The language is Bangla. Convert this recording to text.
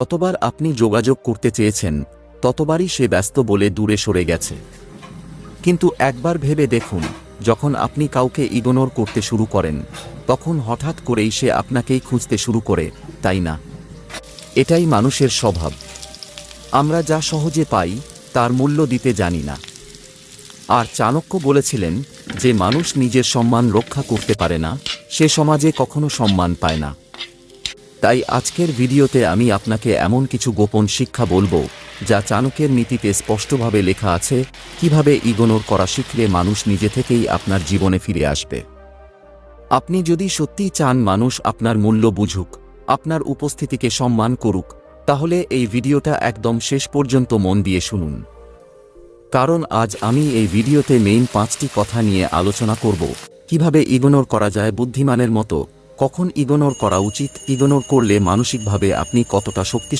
যতবার আপনি যোগাযোগ করতে চেয়েছেন ততবারই সে ব্যস্ত বলে দূরে সরে গেছে। কিন্তু একবার ভেবে দেখুন, যখন আপনি কাউকে ইগনোর করতে শুরু করেন তখন হঠাৎ করেই সে আপনাকেই খুঁজতে শুরু করে, তাই না? এটাই মানুষের স্বভাব। আমরা যা সহজে পাই তার মূল্য দিতে জানি না। আর চাণক্য বলেছিলেন, যে মানুষ নিজের সম্মান রক্ষা করতে পারে না সে সমাজে কখনো সম্মান পায় না। তাই আজকের ভিডিওতে আমি আপনাকে এমন কিছু গোপন শিক্ষা বলবো যা চাণক্যের নীতিতে স্পষ্টভাবে লেখা আছে, কিভাবে ইগনোর করা শিখলে মানুষ নিজে থেকেই আপনার জীবনে ফিরে আসবে। আপনি যদি সত্যিই চান মানুষ আপনার মূল্য বুঝুক, আপনার উপস্থিতিকে সম্মান করুক, তাহলে এই ভিডিওটা একদম শেষ পর্যন্ত মন দিয়ে শুনুন। কারণ আজ আমি এই ভিডিওতে মেইন 5টি কথা নিয়ে আলোচনা করব, কিভাবে ইগনোর করা যায় বুদ্ধিমানের মতো, কখন ইগনোর করা উচিত, ইগনোর করলে মানসিকভাবে আপনি কতটা শক্তিশালী